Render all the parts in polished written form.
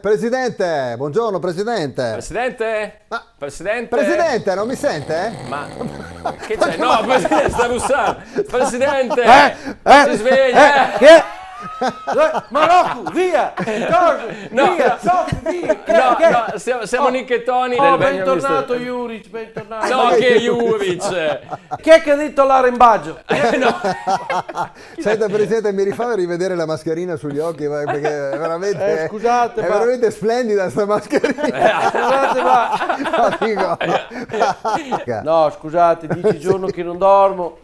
Presidente, buongiorno Presidente. Presidente? Ma- Presidente? Presidente, non mi sente? Ma che c'è? No, Presidente, sta russando. Presidente! Si sveglia! Che? Ma Rocco, via! Cose, No, via, no. Soffi, via! No, siamo Nicchettoni del Vegno bentornato Mister. Juric, bentornato. No, che Juric! Chi è che ha detto l'arembaggio? No. Senta Presidente, mi rifà rivedere la mascherina sugli occhi perché è veramente, Scusate, è ma- veramente splendida sta mascherina. Scusate, ma... No, dico. No, scusate, 10 giorni che non dormo.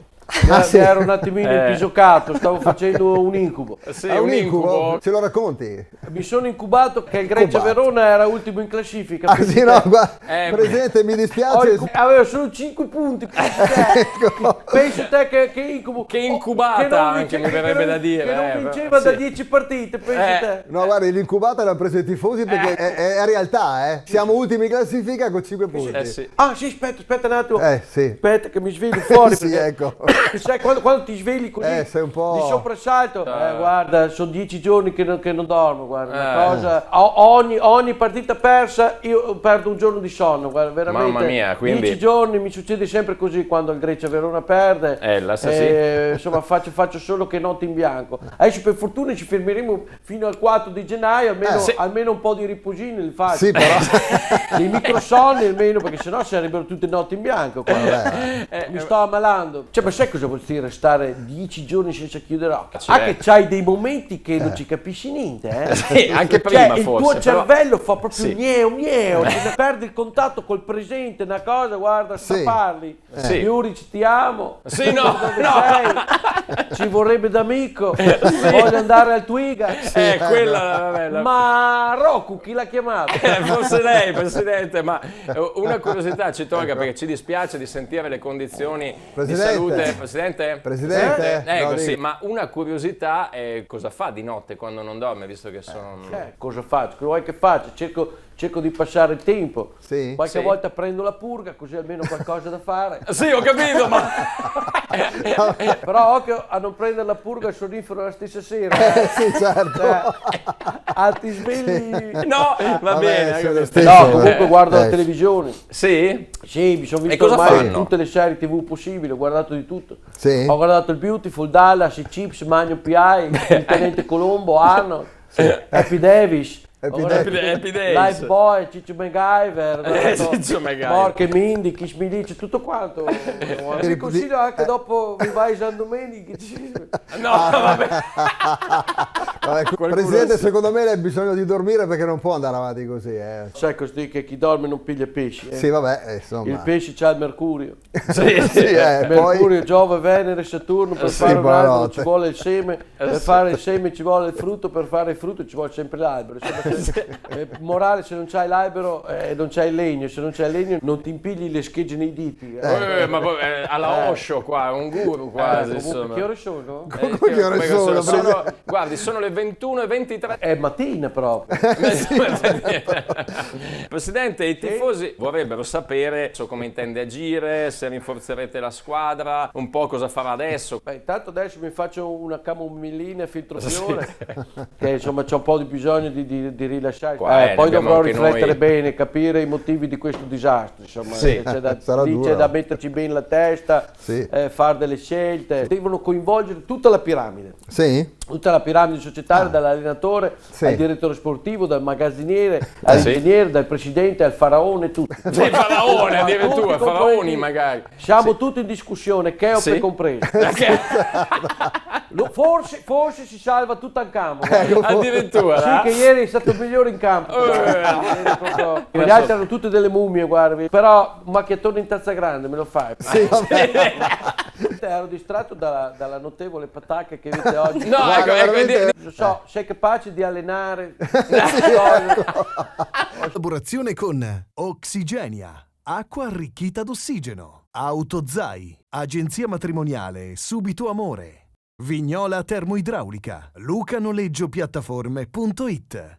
sì. Mi ero un attimino impisuccato, stavo facendo un incubo. Sì, È un incubo. Ce lo racconti? Mi sono incubato che il Grecia Incubato. Verona era ultimo in classifica. Ah sì, no, guarda, Eh, Presidente, mi dispiace. Avevo solo 5 punti. Ecco. Penso te che incubo. Che incubata Che non anche, mi verrebbe da dire, Che non però, vinceva da sì. 10 partite, penso te. No, guarda, l'incubata l'ha preso i tifosi perché è realtà, eh. Siamo ultimi in classifica con 5 punti. Sì. Ah sì, aspetta un attimo. Sì. Aspetta che mi sveglio fuori. Sì, perché- ecco. Sai, quando ti svegli così sei un po'... di soprassalto, guarda, sono 10 giorni che non dormo, guarda, una Eh. cosa. Ogni partita persa io perdo un giorno di sonno, guarda, veramente. Mamma mia, quindi- 10 giorni mi succede sempre così quando il Grecia Verona perde. Insomma, faccio solo che notte in bianco. Adesso per fortuna ci fermeremo fino al 4 di gennaio, almeno, Sì. almeno un po' di riposino li faccio. Sì, però... Dei microsonni almeno, perché sennò sarebbero tutte notti in bianco qua. Mi sto ammalando. Cioè, ma sai cosa vuol dire stare 10 giorni senza chiudere occhio? Certo. Anche c'hai dei momenti che non ci capisci niente, eh? Sì, anche Cioè, prima il forse. tuo però- cervello fa proprio Sì. gneo, cioè, perdi il contatto col presente, una cosa, guarda, Sì. parli. Sì. Juric, ti amo. Sì, no, Dove no. sei? Ci vorrebbe d'amico. Voglio andare al Twiga. quella vabbè, Ma Rocco, chi l'ha chiamato? forse lei, Presidente, ma una curiosità ci tolga perché ci dispiace di sentire le condizioni Presidente. di salute. Presidente? Presidente? Ecco, No, sì, dico. ma una curiosità è cosa fa di notte quando non dorme, visto che sono... Cosa faccio? Che vuoi che faccia? Cerco di passare il tempo. Sì. Qualche Sì. volta prendo la purga, così almeno ho qualcosa da fare. Sì, ho capito, ma... Però occhio a non prendere la purga e il sonnifero la stessa sera. Sì, certo. Alti svegli. No, va Vabbè, bene. sì, ecco. lo stesso. No, comunque guardo la Sì. televisione. Sì? Sì, mi sono E visto cosa ormai fanno? tutte le serie TV possibili, ho guardato di tutto. Sì. Ho guardato il Beautiful, Dallas, i Chips, Magnum P.I., il Tenente Colombo, Arnold, Happy Davis. Happy Ho Davis. guardato Happy Days. Life Boy, Ciccio MacGyver, ho guardato Ciccio MacGyver. Mork e Mindy, Kiss Me Dice, tutto quanto. Vi consiglio anche dopo Viva San Domenico. No, vabbè. Vabbè, Presidente, secondo me lei ha bisogno di dormire perché non può andare avanti così. Sai così che chi dorme non piglia pesci. Sì, vabbè, insomma. Il pesce c'ha il mercurio. Sì, Sì, Mercurio, poi... Giove, Venere, Saturno, per Sì, fare un albero buonanotte. ci vuole il seme, per fare il seme ci vuole il frutto, per fare il frutto ci vuole sempre l'albero. Insomma, morale, se non c'hai l'albero non c'hai il legno, se non c'hai il legno non ti impigli le schegge nei diti. Ma poi, alla Osho qua, un guru quasi, Comunque, insomma. che ore sono? Come che ore sono? Guardi, sono le 21:23. È mattina proprio. Presidente, i tifosi vorrebbero sapere come intende agire, se rinforzerete la squadra, un po' cosa farà adesso. Beh, intanto adesso mi faccio una camomillina a filtro fiore, che insomma c'ho un po' di bisogno di rilasciare. Qua, ne poi abbiamo dovrò anche riflettere noi. bene, capire i motivi di questo disastro. Insomma, Sì, c'è da, sarà lì duro. c'è da metterci bene la testa, Sì. fare delle scelte. Devono coinvolgere tutta la piramide. Sì? Tutta la piramide societaria, dall'allenatore Sì. al direttore sportivo, dal magazziniere all'ingegnere, dal presidente al faraone, tutti. Sì, faraone addirittura, Tutti faraoni compresi. magari. Siamo tutti in discussione, Cheope Sì. compreso. Perché? Forse si salva Tutankhamon. Addirittura. Sì, che ieri è stato il migliore in campo. Gli altri erano tutte delle mummie, guardi. Però un macchiatone in tazza grande me lo fai. Sì, vabbè. Ero distratto dalla notevole patacca che avete oggi. No, Guarda, ecco, veramente- Non so, sei capace di allenare? Collaborazione con Oxigenia, acqua arricchita d'ossigeno, Autozai, agenzia matrimoniale Subito Amore, Vignola Termoidraulica, lucanoleggiopiattaforme.it.